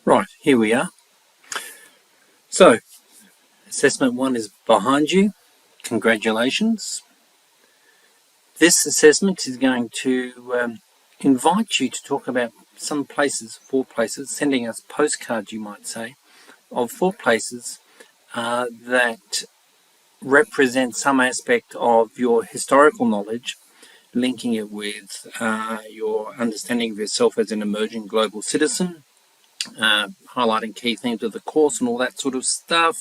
Right, here we are. So, assessment 1 is behind you. Congratulations. This assessment is going to invite you to talk about some places, 4 places, sending us postcards, you might say, of 4 places that represent some aspect of your historical knowledge, linking it with your understanding of yourself as an emerging global citizen, highlighting key themes of the course and all that sort of stuff.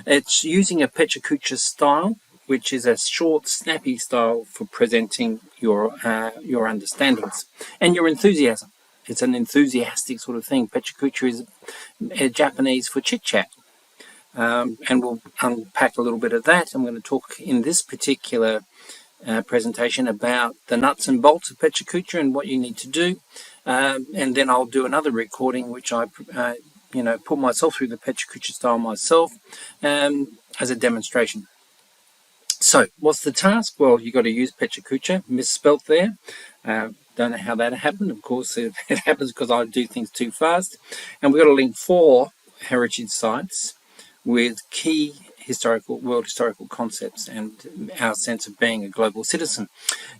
It's using a Pecha Kucha style, which is a short, snappy style for presenting your understandings and your enthusiasm. It's an enthusiastic sort of thing. Pecha Kucha is Japanese for chit chat, and we'll unpack a little bit of that. I'm going to talk in this particular presentation about the nuts and bolts of Pecha Kucha and what you need to do, and then I'll do another recording which I put myself through the Pecha Kucha style myself as a demonstration. So, what's the task? Well, you've got to use Pecha Kucha, misspelt there. Don't know how that happened. Of course, it happens because I do things too fast. And we've got to link 4 heritage sites with key world historical concepts and our sense of being a global citizen.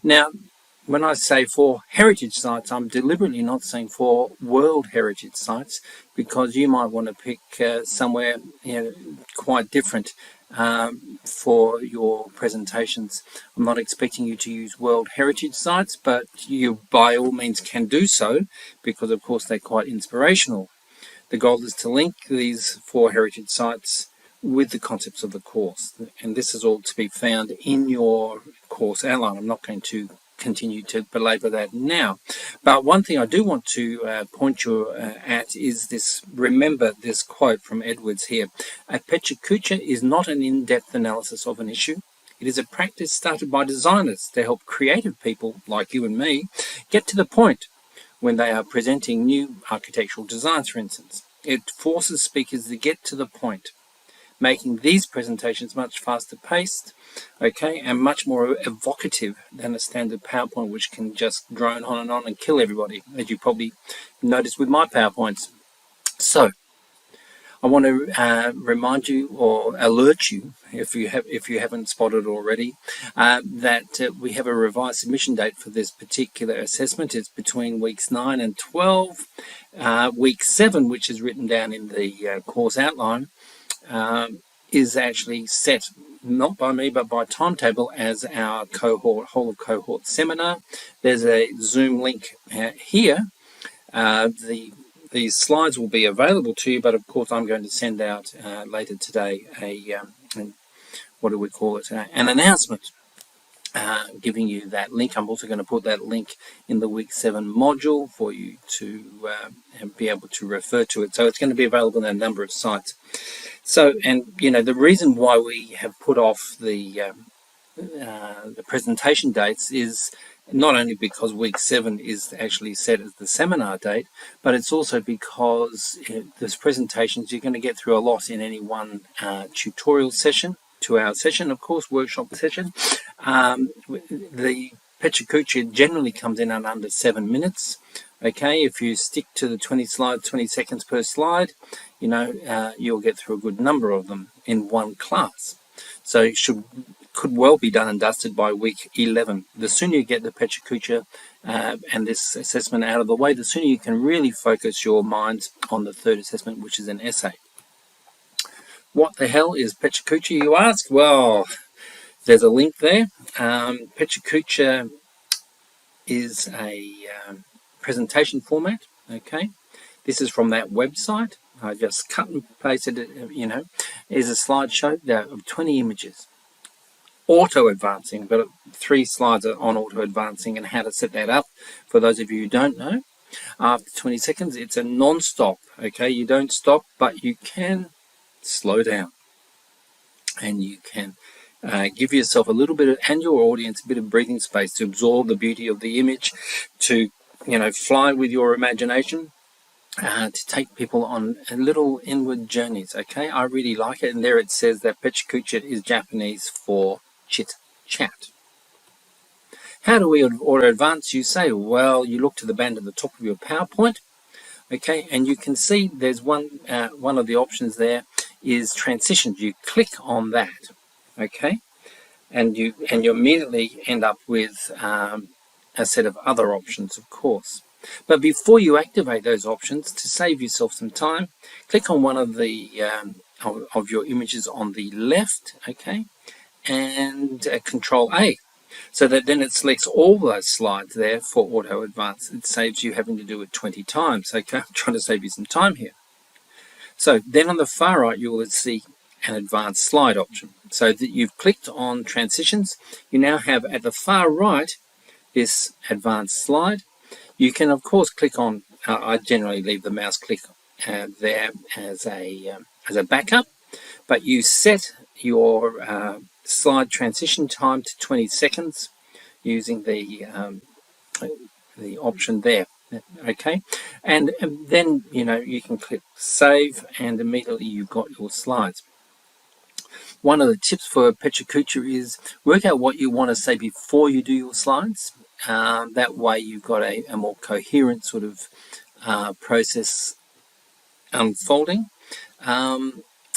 Now, when I say 4 heritage sites, I'm deliberately not saying 4 world heritage sites, because you might want to pick somewhere quite different for your presentations. I'm not expecting you to use world heritage sites, but you by all means can do so, because of course they're quite inspirational. The goal is to link these 4 heritage sites with the concepts of the course, and this is all to be found in your course outline. I'm not going to continue to belabor that now, but one thing I do want to point you at is this. Remember this quote from Edwards here: a Pecha Kucha is not an in-depth analysis of an issue. It is a practice started by designers to help creative people like you and me get to the point when they are presenting new architectural designs, for instance. It forces speakers to get to the point, making these presentations much faster paced, and much more evocative than a standard PowerPoint, which can just drone on and kill everybody, as you probably noticed with my PowerPoints. So, I want to remind you or alert you, if you haven't spotted already, that we have a revised submission date for this particular assessment. It's between weeks 9 and 12. Week 7, which is written down in the course outline, is actually set not by me but by Timetable as our whole of cohort seminar. There's a Zoom link here. These slides will be available to you, but of course I'm going to send out later today an announcement giving you that link. I'm also going to put that link in the week 7 module for you to be able to refer to it. So it's going to be available in a number of sites. So, and the reason why we have put off the presentation dates is not only because week 7 is actually set as the seminar date, but it's also because there's presentations you're going to get through a lot in any one tutorial session, 2-hour session, of course, workshop session. The Pecha Kucha generally comes in under 7 minutes. Okay, if you stick to the 20 seconds per slide, you'll get through a good number of them in one class. So it could well be done and dusted by week 11. The sooner you get the Pecha Kucha and this assessment out of the way, the sooner you can really focus your minds on the 3rd assessment, which is an essay. What the hell is Pecha Kucha, you ask? Well, there's a link there. Pecha Kucha is a presentation format. Okay, this is from that website. I just cut and pasted it. Is a slideshow of 20 images, auto advancing, but 3 slides are on auto advancing and how to set that up. For those of you who don't know, after 20 seconds, it's a non-stop. Okay, you don't stop, but you can slow down, and you can give yourself a little bit and your audience a bit of breathing space to absorb the beauty of the image, to fly with your imagination, to take people on little inward journeys. Okay, I really like it, and there it says that Pecha Kucha is Japanese for chit chat. How do we auto advance? You say, well, you look to the band at the top of your PowerPoint. Okay, and you can see there's one of the options there is transitions. You click on that, okay, and you immediately end up with a set of other options, of course. But before you activate those options, to save yourself some time, click on one of the of your images on the left, okay, and Control A. So that then it selects all those slides there for auto advance. It saves you having to do it 20 times. Okay, I'm trying to save you some time here. So then on the far right, you will see an advanced slide option. So that you've clicked on transitions, you now have at the far right this advanced slide. You can of course click on, I generally leave the mouse click there as a backup, but you set your slide transition time to 20 seconds using the option there. Okay, and then you can click save, and immediately you've got your slides. One of the tips for Pecha Kucha is work out what you want to say before you do your slides. That way you've got a more coherent sort of process unfolding.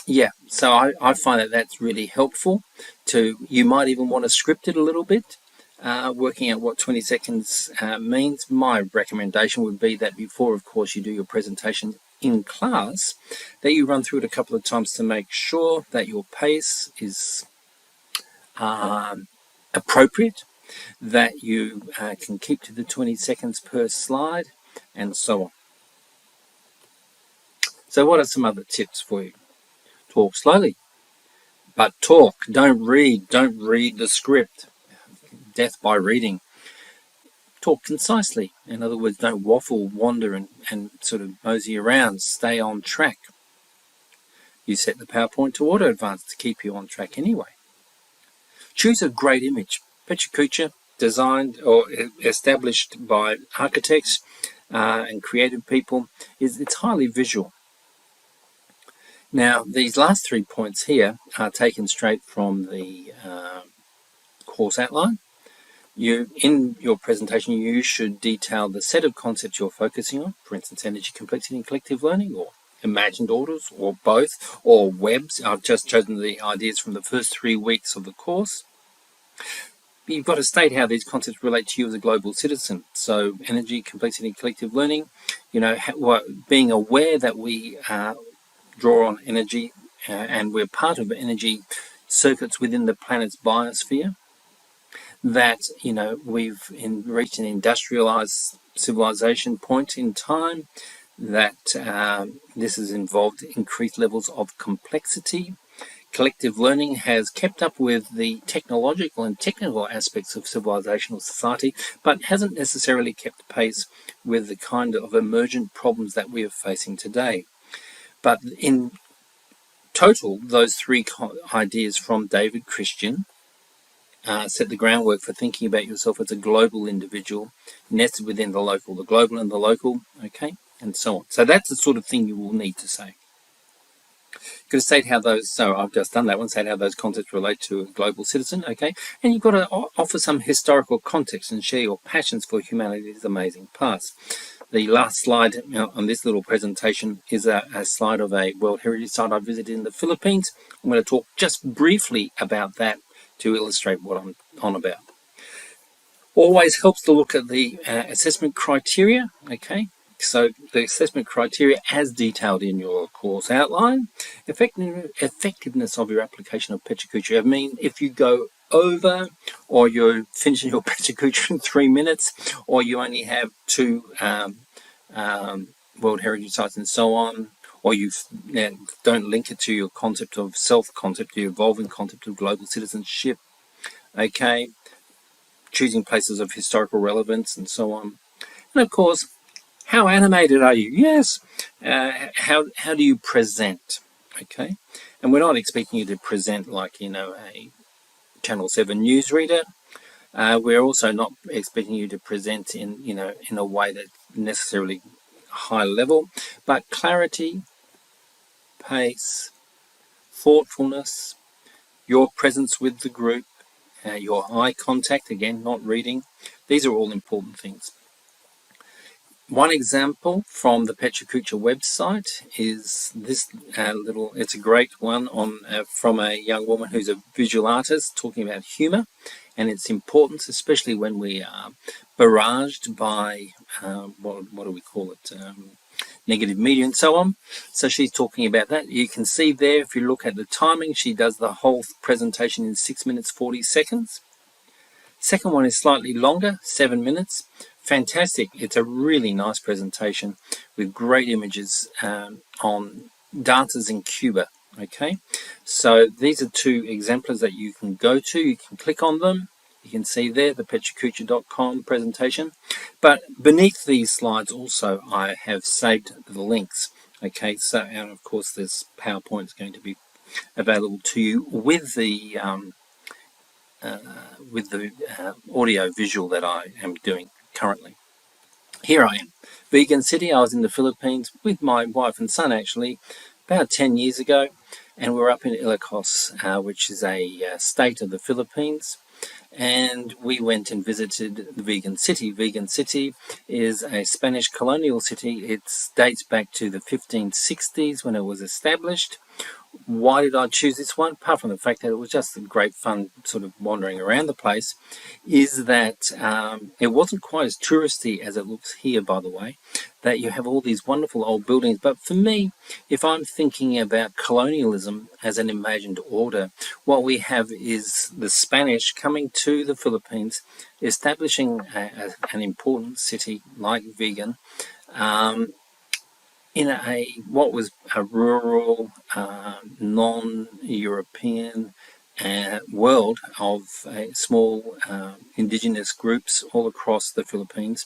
Yeah, so I find that that's really helpful. You might even want to script it a little bit, working out what 20 seconds means. My recommendation would be that before, of course, you do your presentation in class, that you run through it a couple of times to make sure that your pace is appropriate, that you can keep to the 20 seconds per slide, and so on. So what are some other tips for you? Talk slowly, but talk. Don't read the script. Death by reading. Talk concisely. In other words, don't waffle, wander, and sort of mosey around. Stay on track. You set the PowerPoint to auto advance to keep you on track anyway. Choose a great image. Pecha Kucha, designed or established by architects and creative people, it's highly visual. Now, these last 3 points here are taken straight from the course outline. In your presentation, you should detail the set of concepts you're focusing on, for instance, energy complexity and collective learning, or imagined orders, or both, or webs. I've just chosen the ideas from the first 3 weeks of the course. You've got to state how these concepts relate to you as a global citizen. So energy, complexity, and collective learning, being aware that we draw on energy and we're part of energy circuits within the planet's biosphere, that we've reached an industrialized civilization point in time, that this has involved increased levels of complexity. Collective learning has kept up with the technological and technical aspects of civilizational society, but hasn't necessarily kept pace with the kind of emergent problems that we are facing today. But in total, those 3 ideas from David Christian set the groundwork for thinking about yourself as a global individual, nested within the local, the global and the local, okay, and so on. So that's the sort of thing you will need to say. You've got to state how those, so I've just done that one, state how those concepts relate to a global citizen, okay, and you've got to offer some historical context and share your passions for humanity's amazing past. The last slide on this little presentation is a slide of a World Heritage Site I visited in the Philippines. I'm going to talk just briefly about that to illustrate what I'm on about. Always helps to look at the assessment criteria, okay? So the assessment criteria as detailed in your course outline, effectiveness of your application of Pecha Kucha. I mean, if you go over, or you're finishing your Pecha Kucha in 3 minutes, or you only have 2 World Heritage Sites and so on, or you don't link it to your concept of self-concept, your evolving concept of global citizenship, okay, choosing places of historical relevance and so on. And of course, how animated are you? Yes. How do you present? Okay. And we're not expecting you to present like, a Channel 7 newsreader. We're also not expecting you to present in a way that's necessarily high level, but clarity, pace, thoughtfulness, your presence with the group, your eye contact, again, not reading. These are all important things. One example from the Pecha Kucha website is this it's a great one on from a young woman who's a visual artist talking about humour and its importance, especially when we are barraged by, what do we call it, negative media and so on. So she's talking about that. You can see there, if you look at the timing, she does the whole presentation in 6 minutes 40 seconds. Second one is slightly longer, 7 minutes. Fantastic. It's a really nice presentation with great images on dances in Cuba. Okay, so these are two exemplars that you can go to. You can click on them. You can see there the pechakucha.com presentation. But beneath these slides also I have saved the links. Okay, so and of course this PowerPoint is going to be available to you with the audio visual that I am doing currently. Here I am, Vegan City. I was in the Philippines with my wife and son actually about 10 years ago, and we're up in Ilocos, which is a state of the Philippines, and we went and visited the Vegan City. Vegan City is a Spanish colonial city. It dates back to the 1560s when it was established. Why did I choose this one? Apart from the fact that it was just great fun sort of wandering around the place, is that it wasn't quite as touristy as it looks here, by the way, that you have all these wonderful old buildings. But for me, if I'm thinking about colonialism as an imagined order, what we have is the Spanish coming to the Philippines, establishing an important city like Vegan, in what was a rural, non-European world of small indigenous groups all across the Philippines,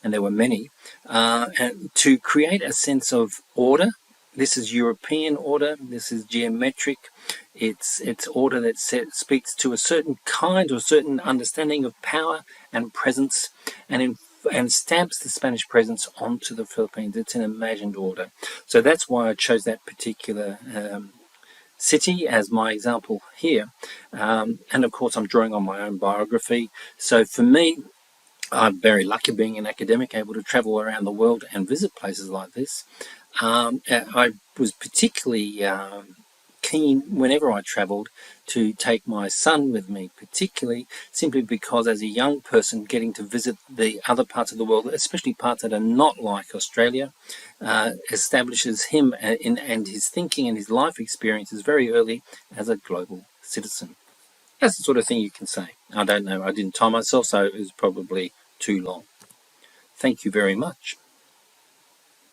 and there were many, and to create a sense of order. This is European order. This is geometric. It's order that speaks to a certain kind or certain understanding of power and presence, and stamps the Spanish presence onto the Philippines. It's an imagined order. So that's why I chose that particular city as my example here. And of course, I'm drawing on my own biography. So for me, I'm very lucky being an academic, able to travel around the world and visit places like this. I was particularly keen whenever I travelled to take my son with me, particularly simply because as a young person getting to visit the other parts of the world, especially parts that are not like Australia, establishes him and his thinking and his life experiences very early as a global citizen. That's the sort of thing you can say. I don't know, I didn't time myself, so it was probably too long. Thank you very much.